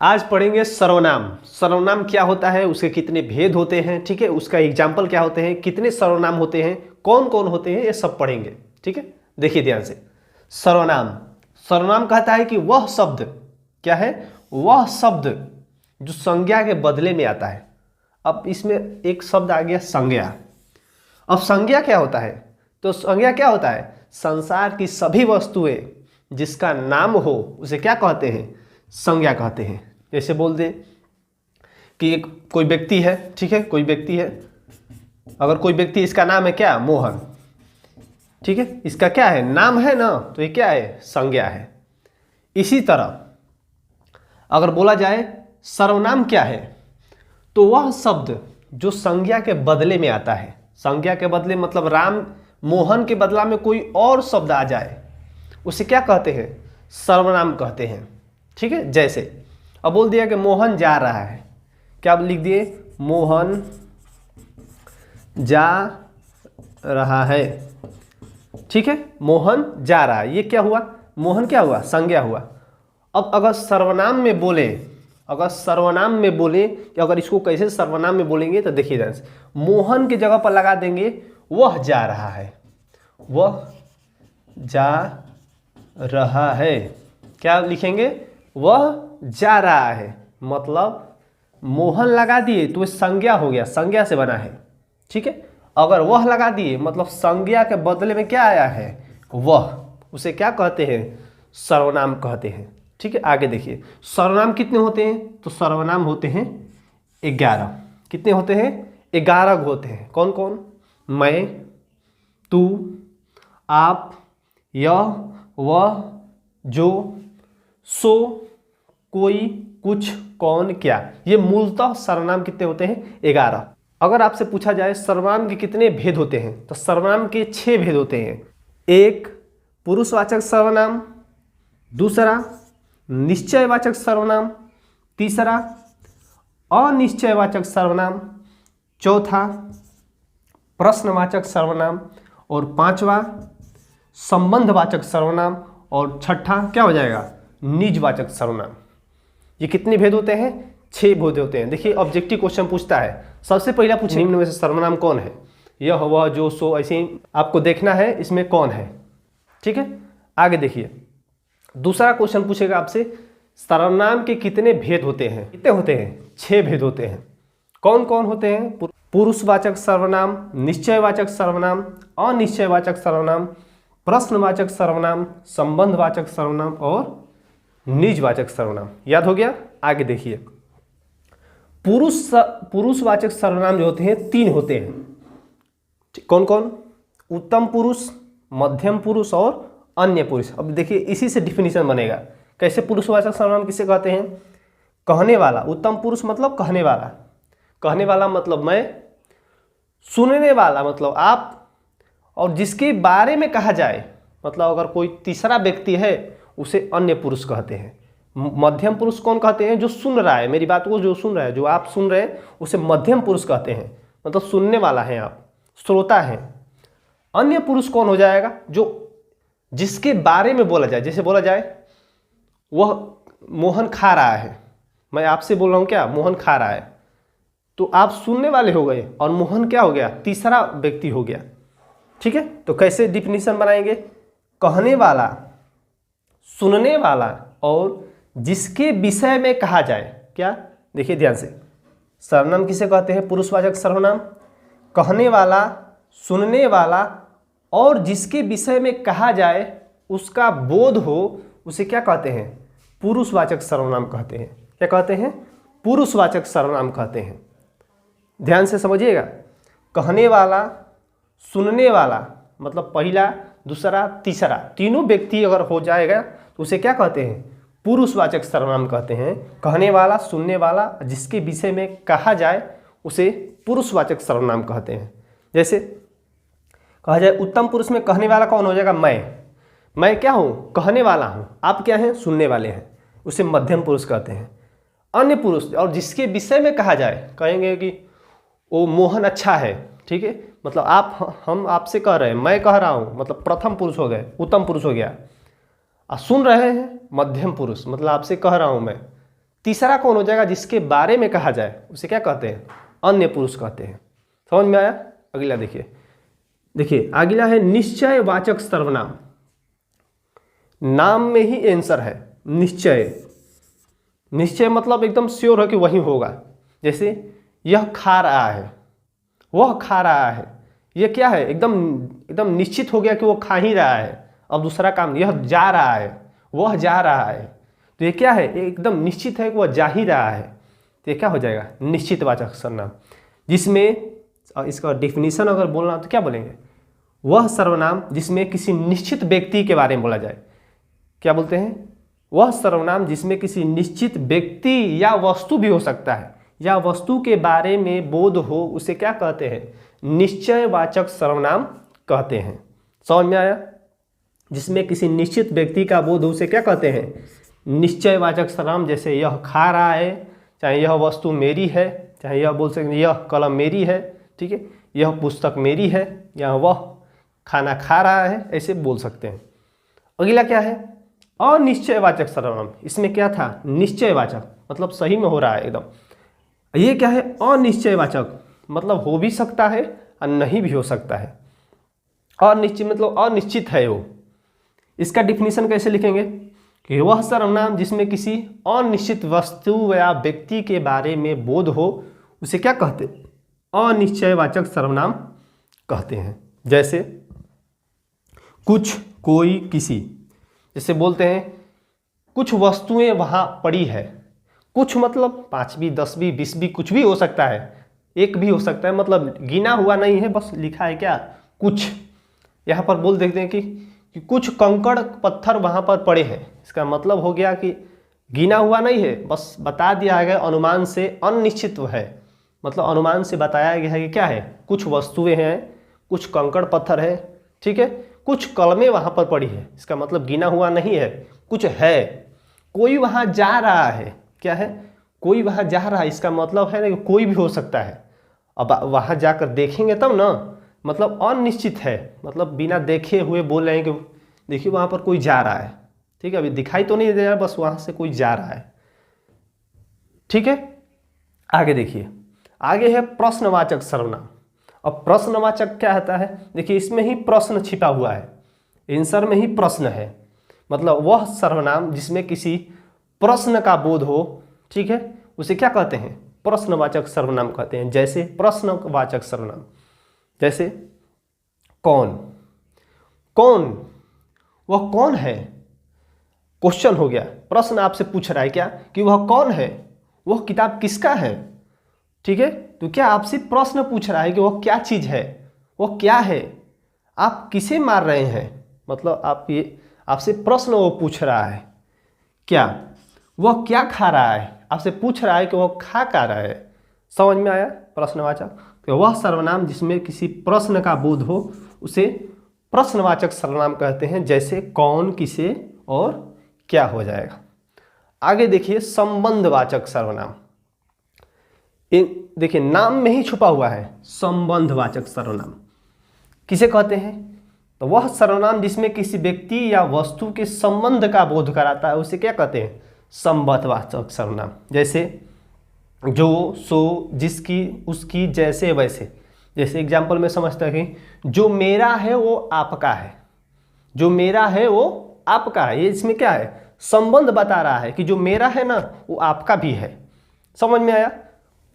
आज पढ़ेंगे सर्वनाम। सर्वनाम क्या होता है, उसके कितने भेद होते हैं, ठीक है, उसका एग्जाम्पल क्या होते हैं, कितने सर्वनाम होते हैं, कौन कौन होते हैं, ये सब पढ़ेंगे। ठीक है, देखिए ध्यान से। सर्वनाम, सर्वनाम कहता है कि वह शब्द, क्या है, वह शब्द जो संज्ञा के बदले में आता है। अब इसमें एक शब्द आ गया संज्ञा। अब संज्ञा क्या होता है, तो संज्ञा क्या होता है, संसार की सभी वस्तुएं जिसका नाम हो उसे क्या कहते हैं, संज्ञा कहते हैं। जैसे बोल दे कि एक कोई व्यक्ति है, ठीक है, कोई व्यक्ति है, अगर कोई व्यक्ति, इसका नाम है क्या, मोहन, ठीक है, इसका क्या है, नाम है ना, तो ये क्या है, संज्ञा है। इसी तरह अगर बोला जाए सर्वनाम क्या है, तो वह शब्द जो संज्ञा के बदले में आता है। संज्ञा के बदले मतलब राम, मोहन के बदला में कोई और शब्द आ जाए, उसे क्या कहते हैं, सर्वनाम कहते हैं। ठीक है, जैसे अब बोल दिया कि मोहन जा रहा है, क्या लिख दिए, मोहन जा रहा है, ठीक है, मोहन जा रहा है, ये क्या हुआ, मोहन क्या हुआ, संज्ञा हुआ। अब अगर सर्वनाम में बोले, अगर सर्वनाम में बोले कि अगर इसको कैसे सर्वनाम में बोलेंगे, तो देखिए ध्यान से, मोहन की जगह पर लगा देंगे वह जा रहा है, वह जा रहा है, क्या लिखेंगे, वह जा रहा है, मतलब मोहन लगा दिए तो संज्ञा हो गया, संज्ञा से बना है। ठीक है, अगर वह लगा दिए मतलब संज्ञा के बदले में क्या आया है, वह, उसे क्या कहते हैं, सर्वनाम कहते हैं। ठीक है, आगे देखिए, सर्वनाम कितने होते हैं, तो सर्वनाम होते हैं 11। कितने होते हैं, 11 होते हैं। कौन कौन, मैं, तू, आप, यह, वह, जो, सो, कोई, कुछ, कौन, क्या, ये मूलतः सर्वनाम कितने होते हैं, 11। अगर आपसे पूछा जाए सर्वनाम के कितने भेद होते हैं, तो सर्वनाम के 6 भेद होते हैं। एक, पुरुषवाचक सर्वनाम, दूसरा निश्चयवाचक सर्वनाम, तीसरा अनिश्चयवाचक सर्वनाम, चौथा प्रश्नवाचक सर्वनाम, और पांचवा संबंधवाचक सर्वनाम, और छठा क्या हो जाएगा, निजवाचक सर्वनाम। ये कितने भेद होते हैं, 6 भेद होते हैं। देखिए ऑब्जेक्टिव क्वेश्चन पूछता है, सबसे पहला पूछे निम्न में से सर्वनाम कौन है, यह, वह, जो, सो, ऐसे ही आपको देखना है इसमें कौन है। ठीक है, आगे देखिए, दूसरा क्वेश्चन पूछेगा आपसे, सर्वनाम के कितने भेद होते हैं, कितने होते हैं, 6 भेद होते हैं। कौन कौन होते हैं, पुरुषवाचक सर्वनाम, निश्चयवाचक सर्वनाम, अनिश्चयवाचक सर्वनाम, प्रश्नवाचक सर्वनाम, संबंधवाचक सर्वनाम, और निजवाचक सर्वनाम। याद हो गया, आगे देखिए, पुरुषवाचक सर्वनाम जो होते हैं 3 होते हैं। कौन कौन, उत्तम पुरुष, मध्यम पुरुष और अन्य पुरुष। अब देखिए इसी से डिफिनीशन बनेगा, कैसे पुरुषवाचक सर्वनाम किसे कहते हैं, कहने वाला, उत्तम पुरुष मतलब कहने वाला, कहने वाला मतलब मैं, सुनने वाला मतलब आप, और जिसके बारे में कहा जाए मतलब अगर कोई तीसरा व्यक्ति है उसे अन्य पुरुष कहते हैं। मध्यम पुरुष कौन कहते हैं, जो सुन रहा है, मेरी बात को जो सुन रहा है, जो आप सुन रहे हैं उसे मध्यम पुरुष कहते हैं, मतलब सुनने वाला है आप, श्रोता है। अन्य पुरुष कौन हो जाएगा, जो जिसके बारे में बोला जाए, जैसे बोला जाए वह मोहन खा रहा है, मैं आपसे बोल रहा हूँ क्या, मोहन खा रहा है, तो आप सुनने वाले हो गए और मोहन क्या हो गया, तीसरा व्यक्ति हो गया। ठीक है, तो कैसे डिफिनीशन बनाएंगे, कहने वाला, सुनने वाला और जिसके विषय में कहा जाए, क्या, देखिए ध्यान से, सर्वनाम किसे कहते हैं, पुरुषवाचक सर्वनाम, कहने वाला, सुनने वाला और जिसके विषय में कहा जाए उसका बोध हो, उसे क्या कहते हैं, पुरुषवाचक सर्वनाम कहते हैं। क्या कहते हैं, पुरुषवाचक सर्वनाम कहते हैं। ध्यान से समझिएगा, कहने वाला, सुनने वाला मतलब पहला, दूसरा, तीसरा, तीनों व्यक्ति अगर हो जाएगा तो उसे क्या कहते हैं, पुरुषवाचक सर्वनाम कहते हैं। कहने वाला, सुनने वाला, जिसके विषय में कहा जाए उसे पुरुषवाचक सर्वनाम कहते हैं। जैसे कहा जाए उत्तम पुरुष में कहने वाला कौन हो जाएगा, मैं क्या हूँ, कहने वाला हूँ, आप क्या हैं, सुनने वाले हैं, उसे मध्यम पुरुष कहते हैं। अन्य पुरुष और जिसके विषय में कहा जाए, कहेंगे कि वो मोहन अच्छा है, ठीक है, मतलब आप, हम आपसे कह रहे हैं, मैं कह रहा हूँ, मतलब प्रथम पुरुष हो गए, उत्तम पुरुष हो गया। सुन रहे हैं, मध्यम पुरुष मतलब आपसे कह रहा हूँ मैं, तीसरा कौन हो जाएगा? जिसके बारे में कहा जाए उसे क्या कहते हैं? अन्य पुरुष कहते हैं। समझ में आया? अगला देखिए अगला है निश्चयवाचक सर्वनाम। नाम में ही आंसर है निश्चय। निश्चय मतलब एकदम श्योर है कि वही होगा। जैसे यह खा रहा है, वह खा रहा है, यह क्या है? एकदम एकदम निश्चित हो गया कि वो खा ही रहा है। अब दूसरा काम, यह जा रहा है, वह जा रहा है, तो ये क्या है? एकदम निश्चित है कि वह जा ही रहा है, तो ये क्या हो जाएगा? निश्चितवाचक सर्वनाम। जिसमें इसका डेफिनेशन अगर बोलना तो क्या बोलेंगे? वह सर्वनाम जिसमें किसी निश्चित व्यक्ति के बारे में बोला जाए। क्या बोलते हैं? वह सर्वनाम जिसमें किसी निश्चित व्यक्ति या वस्तु भी हो सकता है, या वस्तु के बारे में बोध हो, उसे क्या कहते हैं? निश्चयवाचक सर्वनाम कहते हैं। समझ में आया? जिसमें किसी निश्चित व्यक्ति का बोध हो उसे क्या कहते हैं? निश्चयवाचक सर्वनाम। जैसे यह खा रहा है, चाहे यह वस्तु मेरी है, चाहे यह बोल सकते हैं यह कलम मेरी है, ठीक है, यह पुस्तक मेरी है, या वह खाना खा रहा है, ऐसे बोल सकते हैं। अगला क्या है? अनिश्चयवाचक सर्वनाम। इसमें क्या था? निश्चयवाचक मतलब सही में हो रहा है एकदम। ये क्या है? अनिश्चयवाचक मतलब हो भी सकता है और नहीं भी हो सकता है। अनिश्चित मतलब अनिश्चित है वो। इसका डिफिनीशन कैसे लिखेंगे? कि वह सर्वनाम जिसमें किसी अनिश्चित वस्तु या व्यक्ति के बारे में बोध हो, उसे क्या कहते हैं? अनिश्चयवाचक सर्वनाम कहते हैं। जैसे कुछ, कोई, किसी। जैसे बोलते हैं कुछ वस्तुएं वहाँ पड़ी है। कुछ मतलब 5वीं, 10वीं, 20वीं, कुछ भी हो सकता है, एक भी हो सकता है, मतलब गिना हुआ नहीं है, बस लिखा है क्या? कुछ। यहाँ पर बोल देते हैं कि कुछ कंकड़ पत्थर वहाँ पर पड़े हैं। इसका मतलब हो गया कि गिना हुआ नहीं है, बस बता दिया गया अनुमान से, अनिश्चित है, मतलब अनुमान से बताया गया है कि क्या है? कुछ वस्तुएं हैं, कुछ कंकड़ पत्थर है, ठीक है, कुछ कलमें वहाँ पर पड़ी है। इसका मतलब गिना हुआ नहीं है, कुछ है। कोई वहाँ जा रहा है, क्या है? कोई वहाँ जा रहा है, इसका मतलब है ना कि कोई भी हो सकता है। अब वहाँ जाकर देखेंगे तब ना, मतलब अनिश्चित है, मतलब बिना देखे हुए बोल रहे हैं कि देखिए वहाँ पर कोई जा रहा है, ठीक है, अभी दिखाई तो नहीं दे रहा, बस वहाँ से कोई जा रहा है, ठीक है। आगे देखिए, आगे है प्रश्नवाचक सर्वनाम। अब प्रश्नवाचक क्या होता है? देखिए इसमें ही प्रश्न छिपा हुआ है, आंसर में ही प्रश्न है। मतलब वह सर्वनाम जिसमें किसी प्रश्न का बोध हो, ठीक है, उसे क्या कहते हैं? प्रश्नवाचक सर्वनाम कहते हैं। जैसे प्रश्नवाचक सर्वनाम, जैसे कौन। कौन, वह कौन है? क्वेश्चन हो गया, प्रश्न आपसे पूछ रहा है क्या कि वह कौन है, वह किताब किसका है, ठीक है। तो क्या आपसे प्रश्न पूछ रहा है कि वह क्या चीज़ है, वह क्या है, आप किसे मार रहे हैं, मतलब आपसे प्रश्न वो पूछ रहा है। क्या, वह क्या खा रहा है, आपसे पूछ रहा है कि वह खा क्या रहा है। समझ में आया? प्रश्नवाचक। तो वह सर्वनाम जिसमें किसी प्रश्न का बोध हो उसे प्रश्नवाचक सर्वनाम कहते हैं। जैसे कौन, किसे और क्या हो जाएगा। आगे देखिए संबंधवाचक सर्वनाम। देखिए नाम में ही छुपा हुआ है संबंधवाचक सर्वनाम। किसे कहते हैं? तो वह सर्वनाम जिसमें किसी व्यक्ति या वस्तु के संबंध का बोध कराता है उसे क्या कहते हैं? संबंधवाचक सर्वनाम। जैसे जो, सो, जिसकी, उसकी, जैसे, वैसे। जैसे एग्जाम्पल में समझता है कि जो मेरा है वो आपका है, जो मेरा है वो आपका है। ये इसमें क्या है? संबंध बता रहा है कि जो मेरा है ना वो आपका भी है। समझ में आया?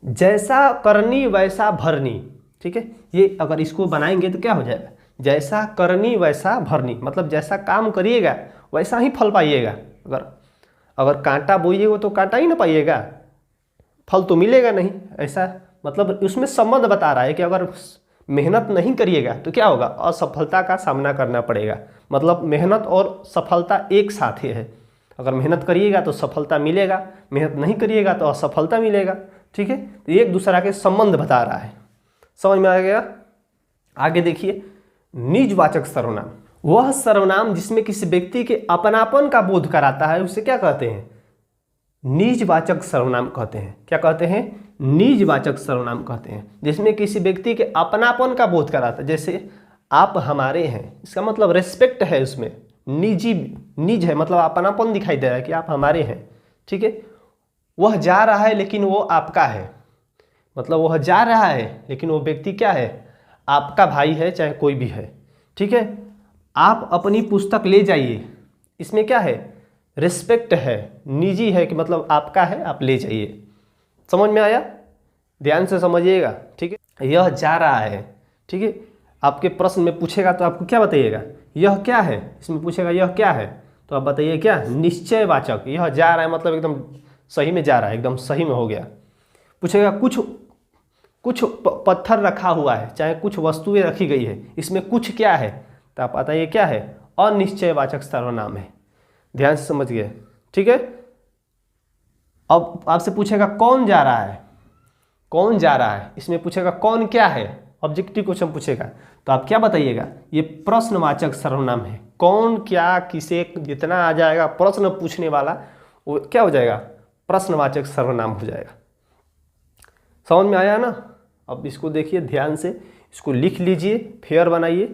जैसा करनी वैसा भरनी, ठीक है। ये अगर इसको बनाएंगे तो क्या हो जाएगा? जैसा करनी वैसा भरनी, मतलब जैसा काम करिएगा वैसा ही फल पाइएगा। अगर कांटा बोइएगा तो कांटा ही ना पाइएगा, फल तो मिलेगा नहीं। ऐसा मतलब उसमें संबंध बता रहा है कि अगर मेहनत नहीं करिएगा तो क्या होगा? असफलता का सामना करना पड़ेगा। मतलब मेहनत और सफलता एक साथ ही है। अगर मेहनत करिएगा तो सफलता मिलेगा, मेहनत नहीं करिएगा तो असफलता मिलेगा, ठीक है। तो एक दूसरा के संबंध बता रहा है। समझ में आ गया? आगे देखिए निजवाचक सर्वनाम। वह सर्वनाम जिसमें किसी व्यक्ति के अपनापन का बोध कराता है उसे क्या कहते हैं? निजवाचक सर्वनाम कहते हैं। क्या कहते हैं? निजवाचक सर्वनाम कहते हैं। जिसमें किसी व्यक्ति के अपनापन का बोध कराता है। जैसे आप हमारे हैं, इसका मतलब रेस्पेक्ट है उसमें। निजी, निज है मतलब अपनापन दिखाई दे रहा है कि आप हमारे हैं, ठीक है। वह जा रहा है लेकिन वो आपका है, मतलब वह जा रहा है लेकिन वो व्यक्ति क्या है, आपका भाई है, चाहे कोई भी है, ठीक है। आप अपनी पुस्तक ले जाइए, इसमें क्या है, रिस्पेक्ट है, निजी है कि मतलब आपका है, आप ले जाइए। समझ में आया? ध्यान से समझिएगा, ठीक है। यह जा रहा है, ठीक है। आपके प्रश्न में पूछेगा तो आपको क्या बताइएगा, यह क्या है, इसमें पूछेगा यह क्या है, तो आप बताइए क्या, निश्चयवाचक। यह जा रहा है मतलब एकदम सही में जा रहा है, एकदम सही में हो गया। पूछेगा कुछ कुछ पत्थर रखा हुआ है, चाहे कुछ वस्तुएं रखी गई है, इसमें कुछ क्या है, तो आप बताइए क्या है, अनिश्चयवाचक सर्वनाम है। ध्यान से समझ गए, ठीक है। अब आपसे पूछेगा कौन जा रहा है, कौन जा रहा है, इसमें पूछेगा कौन क्या है, ऑब्जेक्टिव क्वेश्चन पूछेगा, तो आप क्या बताइएगा, ये प्रश्नवाचक सर्वनाम है। कौन क्या किसे जितना आ जाएगा प्रश्न पूछने वाला, वो क्या हो जाएगा, प्रश्नवाचक सर्वनाम हो जाएगा। समझ में आया ना? अब इसको देखिए ध्यान से, इसको लिख लीजिए, फेयर बनाइए।